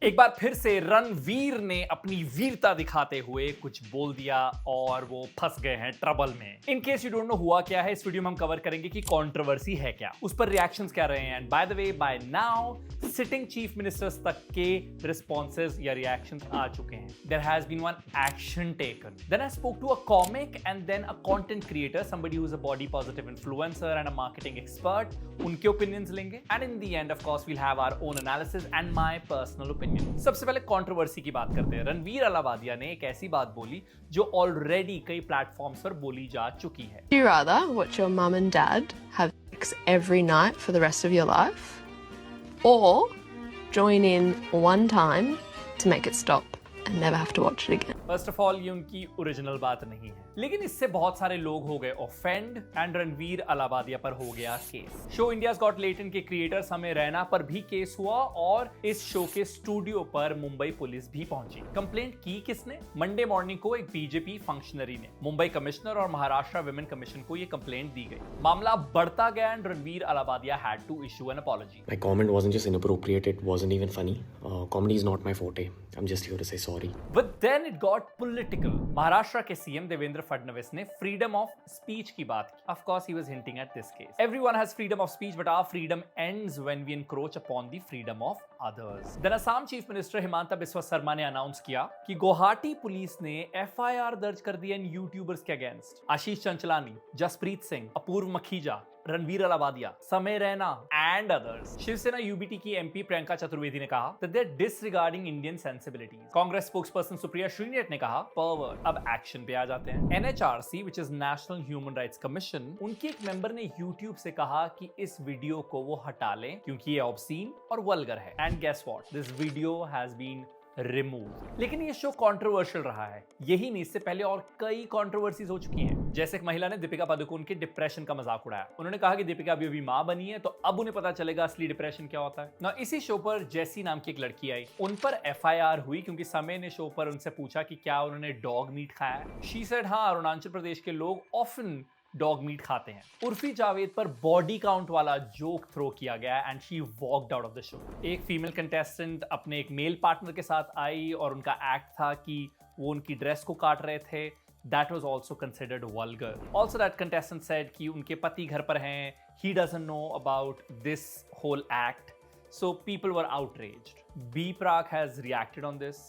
एक बार फिर से रणवीर ने अपनी वीरता दिखाते हुए कुछ बोल दिया और वो फंस गए हैं ट्रबल में। In case you don't know हुआ क्या है, इस वीडियो में हम कवर करेंगे कि कंट्रोवर्सी है क्या, उस पर रिएक्शंस क्या रहे हैं। And by the way, by now sitting chief ministers तक के रिस्पॉन्सेज या रिएक्शंस आ चुके हैं। There has been one action taken. Then I spoke to a comic and then a content creator, somebody who is a body positive influencer and a marketing expert. उनके opinions लेंगे and in the end of course we'll have our own analysis and my personal opinion. सबसे पहले controversy की बात करते हैं। रणवीर अलावादिया ने एक ऐसी बात बोली जो ऑलरेडी कई प्लेटफॉर्म्स पर बोली जा चुकी है। Do you rather watch your mum and dad have sex every night for the rest of your life, or join in one time to make it stop and never have to watch it again? First of all, ये उनकी original बात नहीं है, लेकिन इससे बहुत सारे लोग हो गए ऑफेंड एंड रणवीर अलावादिया पर हो गया case. Show India's got latent के क्रिएटर समय रैना पर भी केस हुआ और इस शो के स्टूडियो पर मुंबई पुलिस भी पहुंची। कंप्लेंट की किसने? मंडे मॉर्निंग को एक बीजेपी फंक्शनरी ने मुंबई कमिश्नर और महाराष्ट्र विमेन कमीशन को ये कंप्लेंट दी गई। मामला बढ़ता गया and Ranveer Allahbadia had to issue an apology. My comment wasn't just inappropriate, it wasn't even funny. Comedy is not my forte. I'm just here to say sorry. But then it got political. Maharashtra के CM Devendra Fadnavis ने freedom of speech की बात की। Of course, he was hinting at this case. Everyone has freedom of speech, but our freedom ends when we encroach upon the freedom of others. Then Assam Chief Minister Himanta Biswa Sharma ने announce किया कि Guwahati police ने FIR दर्ज कर दी in YouTubers के against. Ashish Chanchlani, Jaspreet Singh, Apoorva Makhija, Ranveer Allahbadia, Samay Raina and others. Shiv Sena UBT की MP Priyanka Chaturvedi ने कहा that they're disregarding Indian sensibilities. Congress spokesperson Supriya Shrinate ने कहा pervert। अब एक्शन पे आ जाते हैं। NHRC which is National Human Rights Commission, उनके एक मेंबर ने यूट्यूब से कहा कि इस वीडियो को वो हटा लें क्योंकि ये ऑब्सीन और वल्गर है। And guess what, this video has been remove. लेकिन ये शो कंट्रोवर्शियल रहा है। यही नहीं, इससे पहले और कई कंट्रोवर्सीज हो चुकी हैं। जैसे एक महिला ने दीपिका पादुकोण के डिप्रेशन का मजाक उड़ाया। उन्होंने कहा कि दीपिका अभी मां बनी है तो अब उन्हें पता चलेगा असली डिप्रेशन क्या होता है ना। इसी शो पर जैसी नाम की एक लड़की आई, उन पर एफआईआर हुई क्योंकि समय ने शो पर उनसे पूछा कि क्या उन्होंने डॉग मीट खाया है। शी सेड हाँ, अरुणाचल प्रदेश के लोग ऑफन डॉग मीट खाते हैं। उर्फी जावेद पर बॉडी काउंट वाला जोक थ्रो किया गया and she walked out of the show. एक फीमेल कंटेस्टेंट अपने एक मेल पार्टनर के साथ आई और उनका एक्ट था कि वो उनकी ड्रेस को काट रहे थे। That was also considered vulgar. Also, that contestant said कि उनके पति घर पर हैं, he doesn't know about this whole act, so people were outraged. B Prak has reacted on this.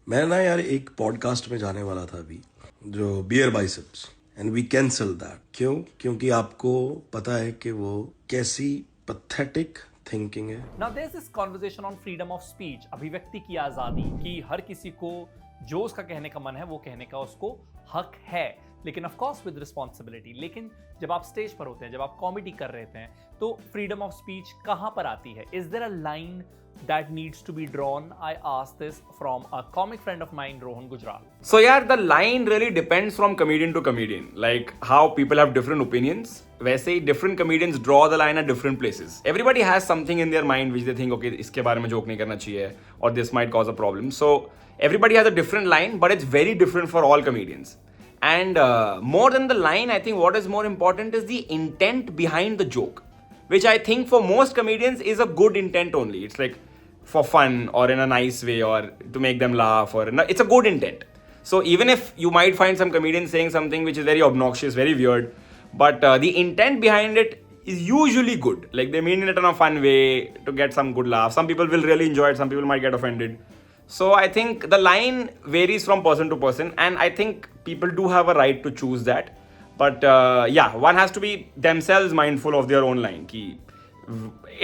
मैं ना यार एक पॉडकास्ट में जाने वाला था अभी, जो beer biceps, and we cancel that. क्यों? क्योंकि आपको पता है कि वो कैसी पैथेटिक थिंकिंग है। Now there's this conversation on freedom of speech, अभिव्यक्ति की आजादी, कि हर किसी को जो उसका कहने का मन है वो कहने का उसको हक है, लेकिन ऑफ कोर्स विद रिस्पॉन्सिबिलिटी। लेकिन जब आप स्टेज पर होते हैं, जब आप कॉमेडी कर रहे हैं, तो फ्रीडम ऑफ स्पीच कहां पर आती है? Is there a line that needs to be drawn? I asked this from a comic friend of mine, Rohan Gujral. So yeah, the line really depends from comedian to comedian. Like how people have different opinions, वैसे ही different comedians draw the line at different places. Everybody has something in their mind which they think, okay, इसके बारे में joke नहीं करना चाहिए, or this might cause a problem. So everybody has a different line, but it's very different for all comedians. And more than the line, I think what is more important is the intent behind the joke, which I think for most comedians is a good intent only. It's like for fun or in a nice way or to make them laugh, or it's a good intent. So even if you might find some comedians saying something which is very obnoxious, very weird, but the intent behind it is usually good. Like they mean it in a fun way to get some good laugh. Some people will really enjoy it, some people might get offended. So I think the line varies from person to person, and I think people do have a right to choose that. But yeah, one has to be themselves mindful of their own line.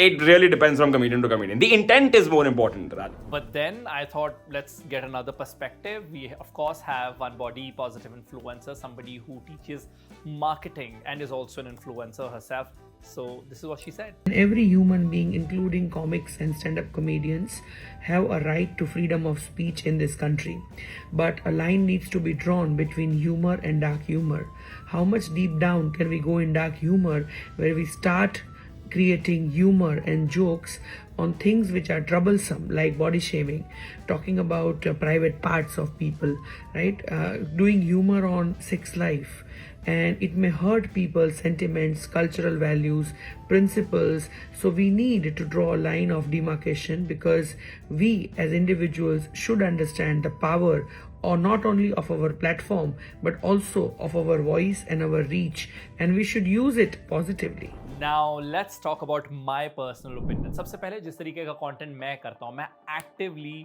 It really depends from comedian to comedian. The intent is more important to that. But then I thought, let's get another perspective. We of course have one body positive influencer, somebody who teaches marketing and is also an influencer herself. So this is what she said. Every human being, including comics and stand-up comedians, have a right to freedom of speech in this country. But a line needs to be drawn between humor and dark humor. How much deep down can we go in dark humor where we start creating humor and jokes on things which are troublesome, like body shaming, talking about private parts of people, right? Doing humor on sex life, and it may hurt people's sentiments, cultural values, principles. So we need to draw a line of demarcation, because we as individuals should understand the power, or not only of our platform but also of our voice and our reach, and we should use it positively. Now let's talk about my personal opinion. सबसे पहले जिस तरीके का content मैं करता हूँ, मैं actively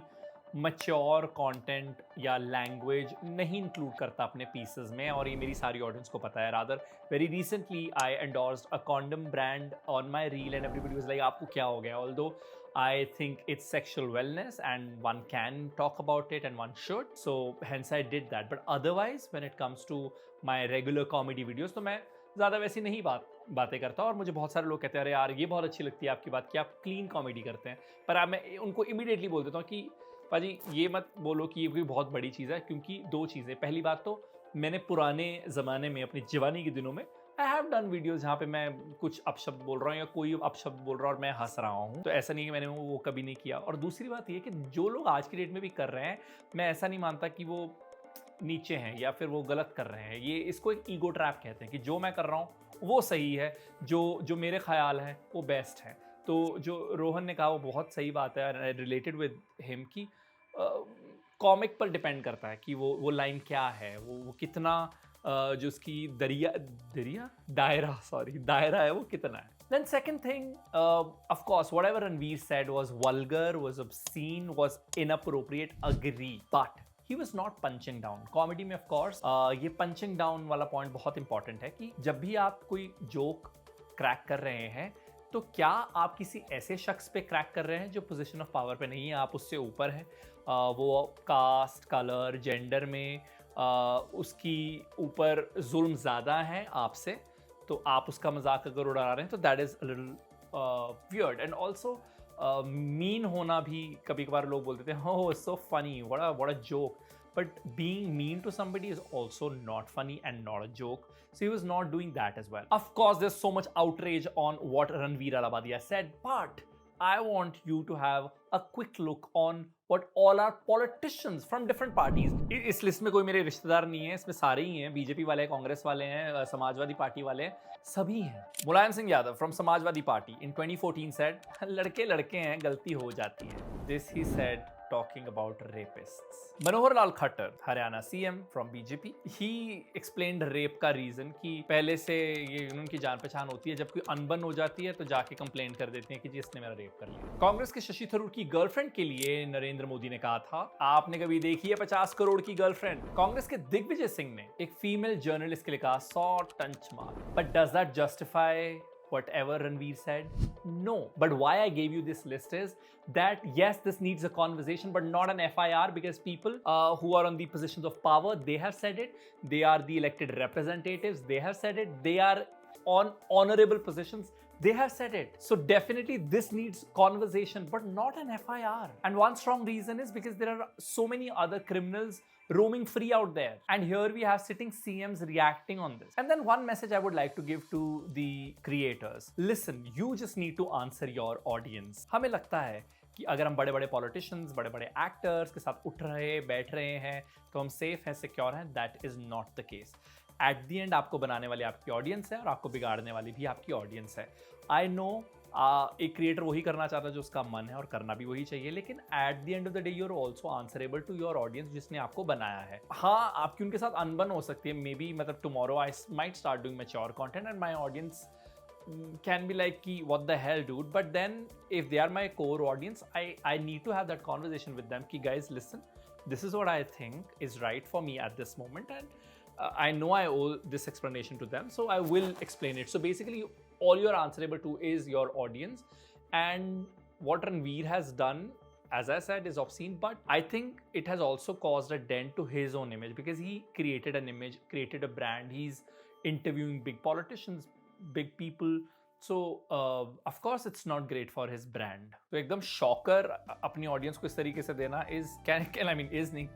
mature content या लैंग्वेज नहीं इंक्लूड करता अपने पीसेस में, और ये मेरी सारी ऑडियंस को पता है. Rather very recently I endorsed a condom brand on my reel and everybody was like आपको क्या हो गया. Although I think it's sexual wellness and one can talk about it and one should. So hence I did that. But otherwise when it comes to my regular comedy videos, तो मैं ज़्यादा वैसी नहीं बातें करता. और मुझे बहुत सारे लोग कहते हैं अरे यार ये बहुत अच्छी लगती है आपकी बात कि आप क्लीन कॉमेडी करते हैं. पर मैं उनको इमीडिएटली बोल देता हूँ कि पाजी ये मत बोलो कि ये कोई बहुत बड़ी चीज़ है, क्योंकि दो चीज़ें. पहली बात तो मैंने पुराने ज़माने में अपनी जवानी के दिनों में आई हैव डन वीडियोज़ जहाँ पे मैं कुछ अपशब्द बोल रहा हूँ या कोई अपशब्द बोल रहा हूँ और मैं हंस रहा हूँ. तो ऐसा नहीं है कि मैंने वो कभी नहीं किया. और दूसरी बात ये कि जो लोग आज की डेट में भी कर रहे हैं, मैं ऐसा नहीं मानता कि वो नीचे हैं या फिर वो गलत कर रहे हैं. ये इसको एक ईगो ट्रैप कहते हैं कि जो मैं कर रहा हूँ वो सही है, जो मेरे ख्याल हैं वो बेस्ट है. तो जो रोहन ने कहा वो बहुत सही बात है, रिलेटेड विद हिम, कि कॉमिक पर डिपेंड करता है कि वो लाइन क्या है, वो कितना जो उसकी दायरा है वो कितना है. Then second thing, of course, whatever Ranveer said was vulgar, was obscene, was inappropriate, agree. But he was not punching down. Comedy में of course ये punching down वाला point बहुत important है कि जब भी आप कोई joke crack कर रहे हैं, तो क्या आप किसी ऐसे शख्स पे क्रैक कर रहे हैं जो पोजीशन ऑफ पावर पे नहीं है, आप उससे ऊपर हैं, वो कास्ट, कलर, जेंडर में उसकी ऊपर जुल्म ज़्यादा है आपसे, तो आप उसका मजाक अगर उड़ा रहे हैं तो that is a little weird. And also mean होना भी कभी कभार लोग बोल देते हैं हो so funny, what a joke. But being mean to somebody is also not funny and not a joke. So he was not doing that as well. Of course, there's so much outrage on what Ranveer Alabadia said, but I want you to have a quick look on what all our politicians from different parties. इस list में कोई मेरे रिश्तेदार नहीं है, इसमें सारे ही हैं. बीजेपी वाले हैं, कांग्रेस वाले हैं, समाजवादी पार्टी वाले हैं, सभी हैं. Mulayam Singh Yadav from Samajwadi Party in 2014 said, लड़के लड़के हैं, गलती हो जाती है. This he said talking about rapists. Manohar Lal Khattar, Haryana CM from BJP, he explained rape का reason कि पहले से ये उनकी जान पहचान होती है, जब कोई अनबन हो जाती है तो जाके कंप्लेंट कर देते हैं कि जी इसने मेरा रेप कर लिया. कांग्रेस के शशि थरूर की गर्लफ्रेंड के लिए नरेंद्र मोदी ने कहा था आपने कभी देखी है 50 करोड़ की गर्लफ्रेंड. कांग्रेस के दिग्विजय सिंह ने एक फीमेल जर्नलिस्ट के लिए कहा 100 टंच मार. But does that justify whatever Ranveer said? No. But why I gave you this list is that yes, this needs a conversation, but not an FIR, because people who are on the positions of power, they have said it. They are the elected representatives. They have said it. They are on honorable positions. They have said it. So definitely this needs conversation, but not an FIR. And one strong reason is because there are so many other criminals roaming free out there. And here we have sitting CMs reacting on this. And then one message I would like to give to the creators. Listen, you just need to answer your audience. हमें लगता है कि अगर हम बड़े बड़े politicians, बड़े बड़े एक्टर्स के साथ उठ रहे बैठ रहे हैं तो हम सेफ हैं, सिक्योर हैं. That is not the case. Eight the and आपको बनाने वाली आपकी ऑडियंस है और आपको बिगाड़ने वाली भी आपकी ऑडियंस है. आई नो एक क्रिएटर वही करना चाहता है जो उसका मन है और करना भी वही चाहिए, लेकिन at the end of the day you are also answerable to your audience जिसने आपको बनाया है. हाँ, आपकी उनके साथ अनबन हो सकती है, मे बी मतलब tomorrow I might start doing mature content and my audience can be like ki, what the hell dude, but then if they are my core audience, I need to have that conversation with them ki guys listen, this is what I think is right for me at this moment, and I know I owe this explanation to them, so I will explain it. So basically all you're answerable to is your audience, and what Ranveer has done, as I said, is obscene, but I think it has also caused a dent to his own image, because he created an image, created a brand. He's interviewing big politicians, big people, So, of course, it's not great for his brand. तो एकदम shocker अपनी audience को इस तरीके से देना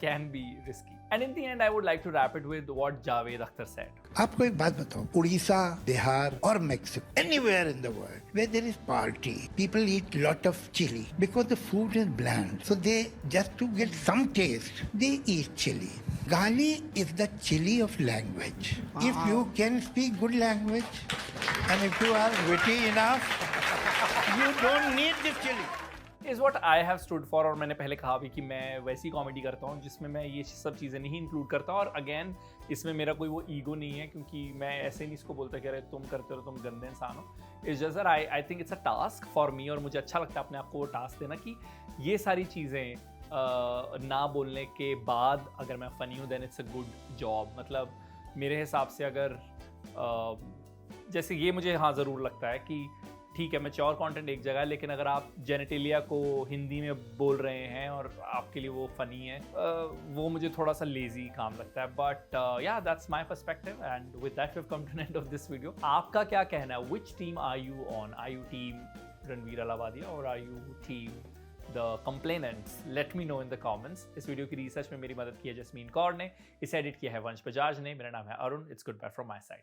can be risky. And in the end, I would like to wrap it with what Javed Akhtar said. आपको एक बात बताऊं, उड़ीसा, बिहार और Mexico, anywhere in the world where there is party, people eat lot of chili because the food is bland. So they just to get some taste, they eat chili. Gali is the chili of language. If you can speak good language and if you are witty enough, you don't need the chili. Is what I have stood for. और मैंने पहले कहा भी कि मैं वैसी comedy करता हूँ जिसमें मैं ये सब चीज़ें नहीं इंक्लूड करता, और अगेन इसमें मेरा कोई वो ईगो नहीं है, क्योंकि मैं ऐसे नहीं इसको बोलता कि अरे तुम करते हो तुम गंदे इंसान हो. It's just that I think it's a task for me, और मुझे अच्छा लगता है अपने आप को वो टास्क देना कि ये सारी चीज़ें ना बोलने के बाद अगर मैं फ़नी हूँ then it's a good job. मतलब मेरे हिसाब से अगर जैसे ये मुझे हाँ ज़रूर लगता है कि ठीक है मैच्योर कंटेंट एक जगह है, लेकिन अगर आप जेनेटेलिया को हिंदी में बोल रहे हैं और आपके लिए वो फनी है, वो मुझे थोड़ा सा लेजी काम लगता है. But yeah that's my perspective, and with that we have come to end of this video. आपका क्या कहना है? Which team are you on? Are you team Ranveer Allahbadia और are you team the complainants? Let me know in the comments. इस video की research में मेरी मदद की है जस्मीन कौर ने, इसे एडिट किया है वंश बजाज ने. मेरा नाम है Arun. It's goodbye from my side.